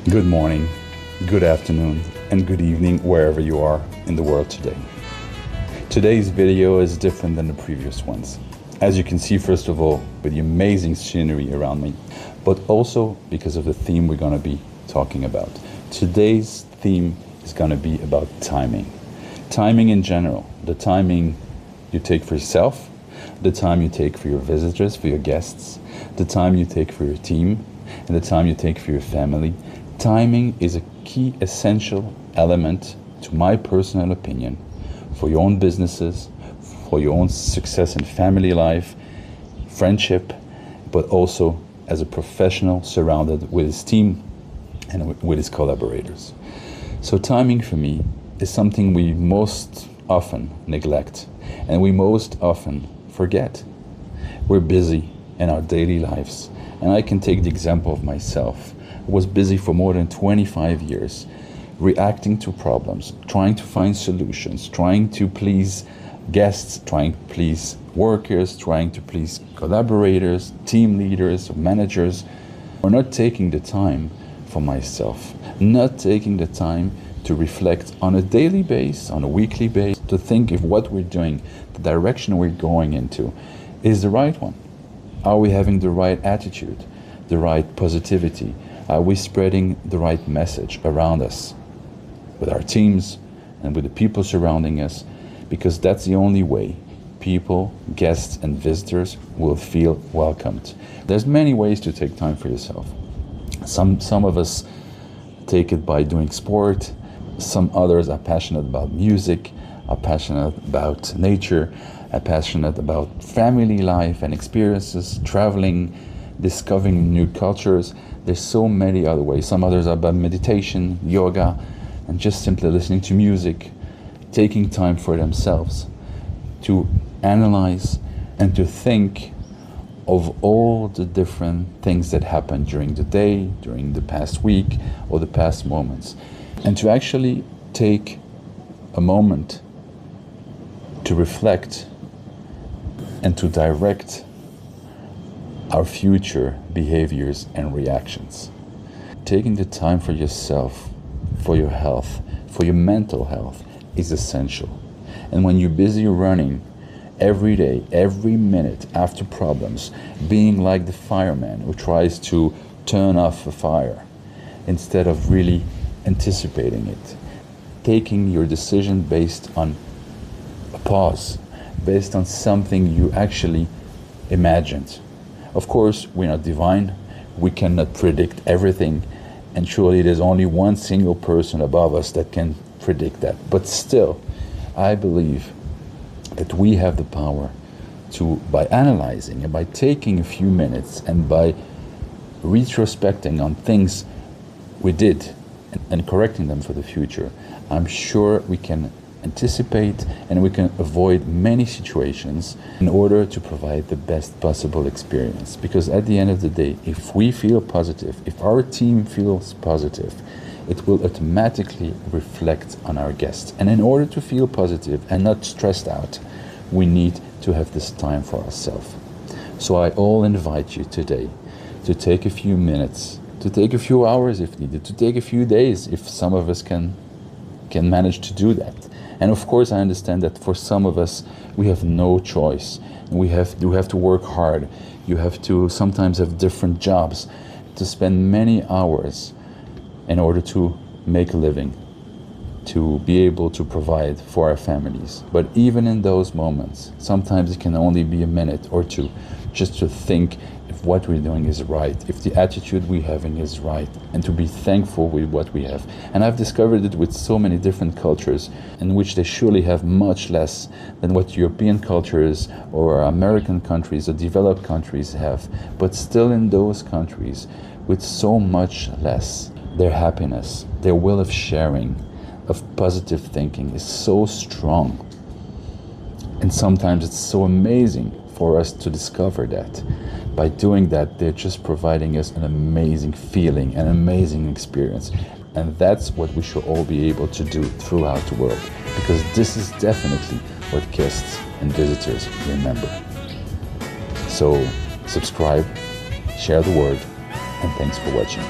Good morning, good afternoon, and good evening wherever you are in the world today. Today's video is different than the previous ones. As you can see, first of all, with the amazing scenery around me, but also because of the theme we're going to be talking about. Today's theme is going to be about timing. Timing in general, the timing you take for yourself, the time you take for your visitors, for your guests, the time you take for your team, and the time you take for your family. Timing is a key essential element, to my personal opinion, for your own businesses, for your own success in family life, friendship, but also as a professional surrounded with his team and with his collaborators. So timing for me is something we most often neglect and we most often forget. We're busy in our daily lives, and I can take the example of myself. I was busy for more than 25 years, reacting to problems, trying to find solutions, trying to please guests, trying to please workers, trying to please collaborators, team leaders, managers, or not taking the time for myself, not taking the time to reflect on a daily basis, on a weekly basis, to think if what we're doing, the direction we're going into, is the right one. Are we having the right attitude, the right positivity? Are we spreading the right message around us with our teams and with the people surrounding us? Because that's the only way people, guests and visitors will feel welcomed. There's many ways to take time for yourself. Some of us take it by doing sport. Some others are passionate about music, are passionate about nature, are passionate about family life and experiences, traveling, discovering new cultures. There's so many other ways. Some others are about meditation, yoga, and just simply listening to music, taking time for themselves to analyze and to think of all the different things that happened during the day, during the past week, or the past moments. And to actually take a moment to reflect and to direct our future behaviors and reactions. Taking the time for yourself, for your health, for your mental health is essential. And when you're busy running every day, every minute after problems, being like the fireman who tries to turn off a fire instead of really anticipating it, taking your decision based on a pause, based on something you actually imagined. Of course, we're not divine, we cannot predict everything, and surely there's only one single person above us that can predict that. But still, I believe that we have the power to, by analyzing and by taking a few minutes and by retrospecting on things we did and correcting them for the future, I'm sure we can anticipate and we can avoid many situations in order to provide the best possible experience. Because at the end of the day, if we feel positive, if our team feels positive, it will automatically reflect on our guests. And in order to feel positive and not stressed out, we need to have this time for ourselves. So I all invite you today to take a few minutes, to take a few hours if needed, to take a few days if some of us can manage to do that. And of course, I understand that for some of us, we have no choice. We have to work hard. You have to sometimes have different jobs, to spend many hours in order to make a living, to be able to provide for our families. But even in those moments, sometimes it can only be a minute or two, just to think if what we're doing is right, if the attitude we're having is right, and to be thankful with what we have. And I've discovered it with so many different cultures in which they surely have much less than what European cultures or American countries or developed countries have. But still in those countries, with so much less, their happiness, their will of sharing, of positive thinking is so strong. And sometimes it's so amazing for us to discover that. By doing that, they're just providing us an amazing feeling, an amazing experience. And that's what we should all be able to do throughout the world, because this is definitely what guests and visitors remember. So subscribe, share the word, and thanks for watching.